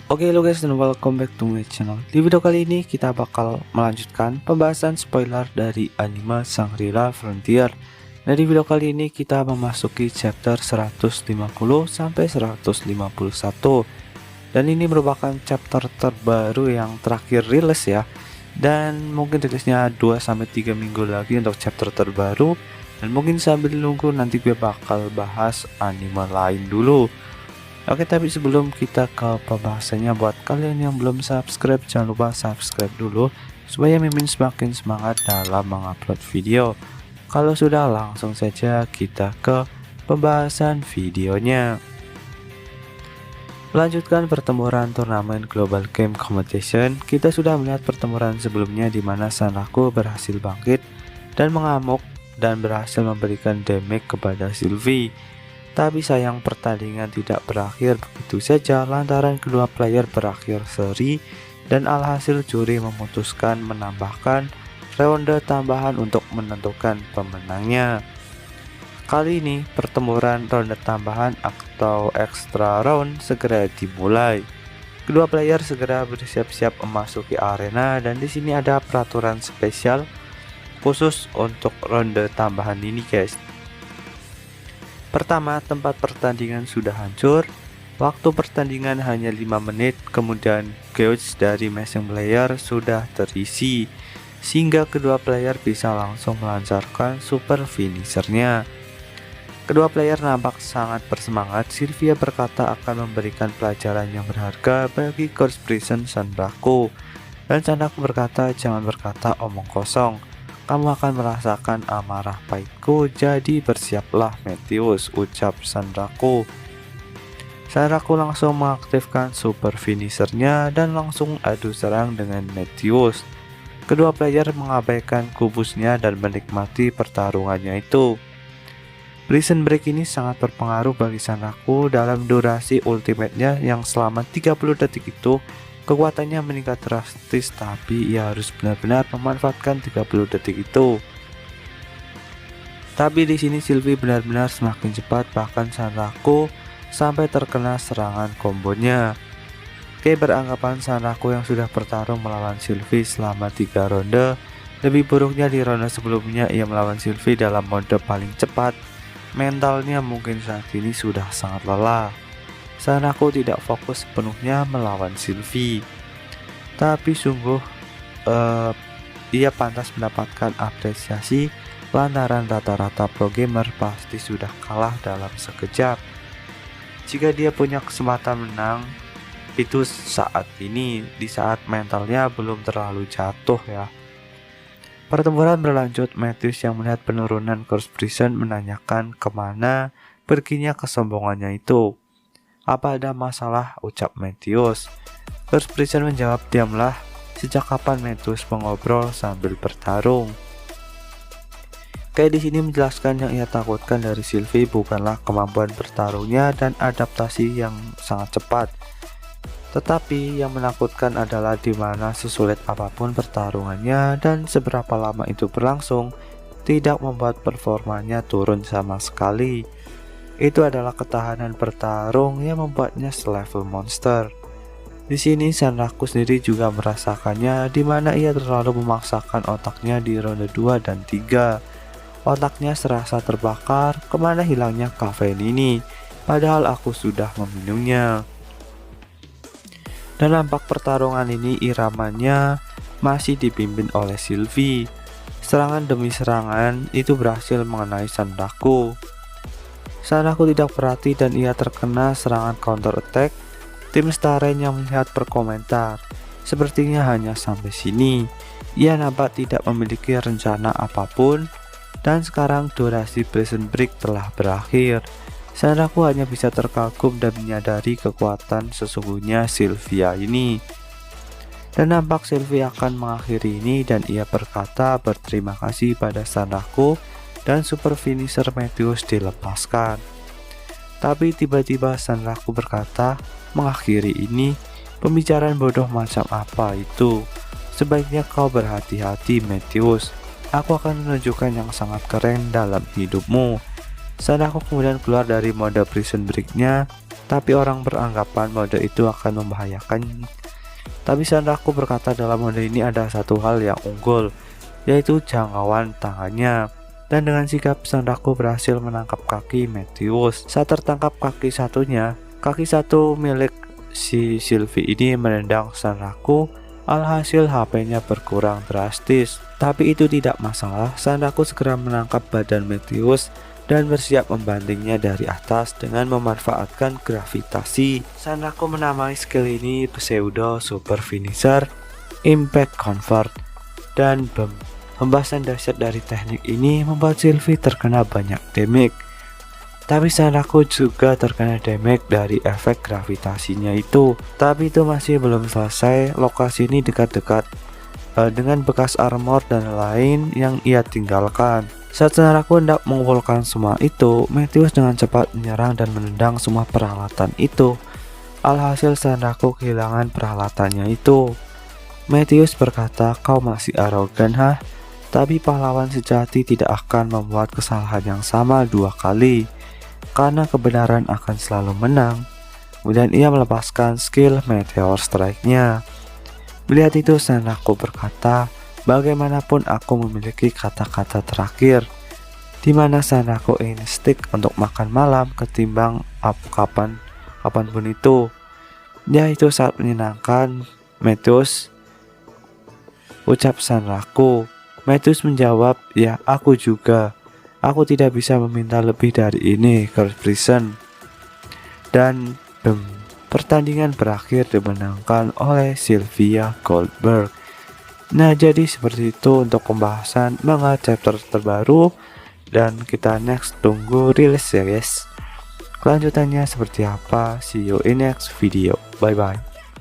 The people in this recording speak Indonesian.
Oke lo guys, dan welcome back to my channel. Di video kali ini kita bakal melanjutkan pembahasan spoiler dari anime Shangri-La Frontier. Nah, di video kali ini kita memasuki chapter 150 sampai 151. Dan ini merupakan chapter terbaru yang terakhir rilis ya. Dan mungkin rilisnya 2 sampai 3 minggu lagi untuk chapter terbaru. Dan mungkin sambil nunggu nanti gue bakal bahas anime lain dulu. Oke, tapi sebelum kita ke pembahasannya, buat kalian yang belum subscribe, jangan lupa subscribe dulu supaya Mimin semakin semangat dalam mengupload video. Kalau sudah, langsung saja kita ke pembahasan videonya. Melanjutkan pertempuran turnamen Global Game Competition, kita sudah melihat pertempuran sebelumnya di mana Sanraku berhasil bangkit dan mengamuk dan berhasil memberikan damage kepada Sylvie. Tapi sayang pertandingan tidak berakhir begitu saja lantaran kedua player berakhir seri dan alhasil juri memutuskan menambahkan ronde tambahan untuk menentukan pemenangnya. Kali ini pertempuran ronde tambahan atau extra round segera dimulai. Kedua player segera bersiap-siap memasuki arena dan di sini ada peraturan spesial khusus untuk ronde tambahan ini guys. Pertama, tempat pertandingan sudah hancur. Waktu pertandingan hanya 5 menit, kemudian gauge dari masing player sudah terisi, sehingga kedua player bisa langsung melancarkan super finishernya. Kedua player nampak sangat bersemangat. Sylvia berkata akan memberikan pelajaran yang berharga bagi Curse Prison Sanraku, dan Sanraku berkata jangan berkata omong kosong. Kamu akan merasakan amarah pahitku, jadi bersiaplah Meteus, ucap Sanraku. Sanraku langsung mengaktifkan super finishernya dan langsung adu serang dengan Meteus. Kedua player mengabaikan kubusnya dan menikmati pertarungannya itu. Prison Break ini sangat berpengaruh bagi Sanraku dalam durasi ultimate-nya yang selama 30 detik itu. Kekuatannya meningkat drastis, tapi ia harus benar-benar memanfaatkan 30 detik itu. Tapi di sini Sylvie benar-benar semakin cepat, bahkan Sanraku sampai terkena serangan kombonya. Kei beranggapan Sanraku yang sudah bertarung melawan Sylvie selama 3 ronde. Lebih buruknya di ronde sebelumnya ia melawan Sylvie dalam mode paling cepat. Mentalnya mungkin saat ini sudah sangat lelah. Sanraku tidak fokus sepenuhnya melawan Sylvie. Tapi sungguh ia pantas mendapatkan apresiasi lantaran rata-rata pro gamer pasti sudah kalah dalam sekejap. Jika dia punya kesempatan menang, itu saat ini, di saat mentalnya belum terlalu jatuh ya. Pertempuran berlanjut. Meteus yang melihat penurunan Curse Prison menanyakan kemana perginya kesombongannya itu. Apa ada masalah, ucap Meteus. Curse Prison menjawab, diamlah, sejak kapan Meteus mengobrol sambil bertarung. Kayak di sini menjelaskan yang ia takutkan dari Sylvie bukanlah kemampuan bertarungnya dan adaptasi yang sangat cepat. Tetapi yang menakutkan adalah di mana sesulit apapun pertarungannya dan seberapa lama itu berlangsung, tidak membuat performanya turun sama sekali. Itu adalah ketahanan bertarung yang membuatnya selevel monster. Di sini Sanraku sendiri juga merasakannya, di mana ia terlalu memaksakan otaknya di ronde 2 dan 3. Otaknya serasa terbakar, kemana hilangnya kafein ini, padahal aku sudah meminumnya. Dan nampak pertarungan ini iramanya masih dipimpin oleh Sylvie. Serangan demi serangan itu berhasil mengenai Sanraku. Sanraku tidak perhati dan ia terkena serangan counter attack. Tim Staren yang melihat berkomentar, sepertinya hanya sampai sini. Ia nampak tidak memiliki rencana apapun dan sekarang durasi Prison Break telah berakhir. Sanraku hanya bisa terkagum dan menyadari kekuatan sesungguhnya Sylvia ini. Dan nampak Sylvia akan mengakhiri ini dan ia berkata berterima kasih pada Sanraku. Dan super finisher Meteus dilepaskan. Tapi tiba-tiba Sanraku berkata, mengakhiri ini, pembicaraan bodoh macam apa itu? Sebaiknya kau berhati-hati Meteus. Aku akan menunjukkan yang sangat keren dalam hidupmu. Sanraku kemudian keluar dari mode Prison Break-nya tapi orang beranggapan mode itu akan membahayakan. Tapi Sanraku berkata dalam mode ini ada satu hal yang unggul, yaitu jangkauan tangannya. Dan dengan sigap Sanraku berhasil menangkap kaki Meteus. Saat tertangkap kaki satunya, kaki satu milik si Sylvie ini menendang Sanraku. Alhasil HP-nya berkurang drastis. Tapi itu tidak masalah, Sanraku segera menangkap badan Meteus dan bersiap membantingnya dari atas dengan memanfaatkan gravitasi. Sanraku menamai skill ini pseudo super finisher impact convert dan pembahasan dahsyat dari teknik ini membuat Sylvie terkena banyak damage. Tapi Sanraku juga terkena damage dari efek gravitasinya itu. Tapi itu masih belum selesai, lokasi ini dekat-dekat dengan bekas armor dan lain yang ia tinggalkan. Saat Sanraku hendak mengumpulkan semua itu, Meteus dengan cepat menyerang dan menendang semua peralatan itu. Alhasil Sanraku kehilangan peralatannya itu. Meteus berkata, "Kau masih arogan, hah? Tapi pahlawan sejati tidak akan membuat kesalahan yang sama 2 kali. Karena kebenaran akan selalu menang." Kemudian ia melepaskan skill Meteor Strike-nya. Melihat itu Sanraku berkata, "Bagaimanapun aku memiliki kata-kata terakhir," di mana Sanraku ingin stick untuk makan malam ketimbang kapanpun itu. Yaitu saat menyenangkan Meteus, ucap Sanraku. Meteus menjawab, "Ya, aku juga. Aku tidak bisa meminta lebih dari ini, Girl Prison." Dan pertandingan berakhir dimenangkan oleh Sylvia Goldberg. Nah, jadi seperti itu untuk pembahasan manga chapter terbaru, dan kita next tunggu rilis ya guys. Kelanjutannya seperti apa? See you in next video. Bye bye.